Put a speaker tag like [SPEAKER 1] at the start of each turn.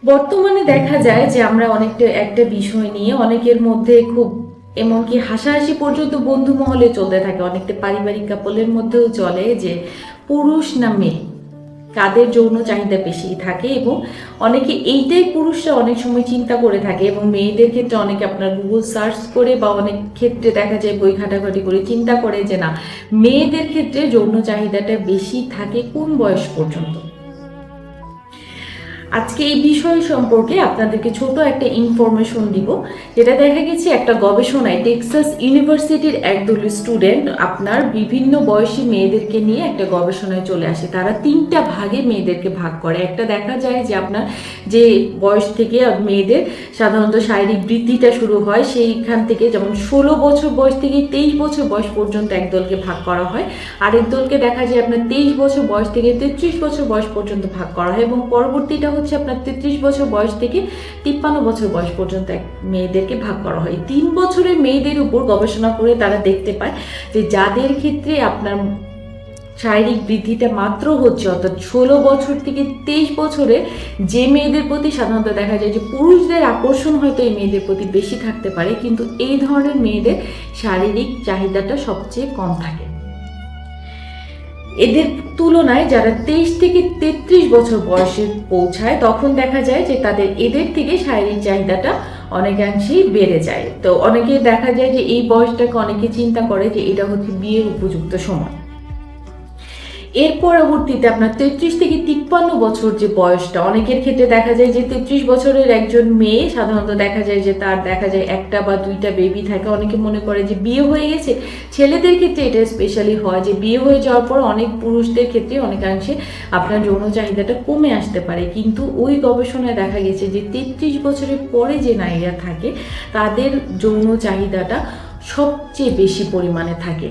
[SPEAKER 1] বর্তমানে দেখা যায় যে আমরা অনেকটা একটা বিষয় নিয়ে অনেকের মধ্যে খুব এমনকি হাসাহাসি পর্যন্ত বন্ধু মহলে চলতে থাকে, অনেকটা পারিবারিক কাপলের মধ্যেও চলে যে পুরুষ না মেয়ে কাদের যৌন চাহিদা বেশি থাকে, এবং অনেকে এইটাই পুরুষরা অনেক সময় চিন্তা করে থাকে, এবং মেয়েদের ক্ষেত্রে অনেকে আপনার গুগল সার্চ করে বা অনেক ক্ষেত্রে দেখা যায় বই ঘাটাঘাটি করে চিন্তা করে যে না, মেয়েদের ক্ষেত্রে যৌন চাহিদাটা বেশি থাকে কোন বয়স পর্যন্ত। আজকে এই বিষয় সম্পর্কে আপনাদেরকে ছোট একটা ইনফরমেশন দিব, যেটা দেখা গেছে একটা গবেষণায় টেক্সাস ইউনিভার্সিটির একদল স্টুডেন্ট আপনার বিভিন্ন বয়সী মেয়েদেরকে নিয়ে একটা গবেষণায় চলে আসে। তারা তিনটা ভাগে মেয়েদেরকে ভাগ করে। একটা দেখা যায় যে আপনার যে বয়স থেকে মেয়েদের সাধারণত শারীরিক বৃদ্ধিটা শুরু হয়, সেইখান থেকে যেমন 16 বছর বয়স থেকে 23 বছর বয়স পর্যন্ত একদলকে ভাগ করা হয়। আরেক দলকে দেখা যায় আপনার 23 বছর বয়স থেকে 33 বছর বয়স পর্যন্ত ভাগ করা হয়, এবং পরবর্তীটা হচ্ছে আপনার 33 বছর বয়স থেকে 53 বছর বয়স পর্যন্ত মেয়েদেরকে ভাগ করা হয়। 3 বছরের মেয়েদের উপর গবেষণা করে তারা দেখতে পায় যে যাদের ক্ষেত্রে আপনার শারীরিক বৃদ্ধিটা মাত্র হচ্ছে, অর্থাৎ 16 বছর থেকে 23 বছরে যে মেয়েদের প্রতি সাধারণত দেখা যায় যে পুরুষদের আকর্ষণ হয়তো এই মেয়েদের প্রতি বেশি থাকতে পারে, কিন্তু এই ধরনের মেয়েদের শারীরিক চাহিদাটা সবচেয়ে কম থাকে। এদের তুলনায় যারা 23 থেকে 33 বছর বয়সে পৌঁছায়, তখন দেখা যায় যে তাদের এদের থেকে শারীরিক চাহিদাটা অনেকাংশেই বেড়ে যায়। তো অনেকে দেখা যায় যে এই বয়সটাকে অনেকে চিন্তা করে যে এটা হচ্ছে বিয়ের উপযুক্ত সময়। এর পরবর্তীতে আপনার 33 থেকে 53 বছর যে বয়সটা, অনেকের ক্ষেত্রে দেখা যায় যে 33 বছরের একজন মেয়ে সাধারণত দেখা যায় যে তার দেখা যায় একটা বা দুইটা বেবি থাকে। অনেকে মনে করে যে বিয়ে হয়ে গেছে। ছেলেদের ক্ষেত্রে এটা স্পেশালি হয় যে বিয়ে হয়ে যাওয়ার পর অনেক পুরুষদের ক্ষেত্রে অনেকাংশে আপনার যৌন চাহিদাটা কমে আসতে পারে, কিন্তু ওই গবেষণায় দেখা গেছে যে 33 বছরের পরে যে নারীরা থাকে তাদের যৌন চাহিদাটা সবচেয়ে বেশি পরিমাণে থাকে।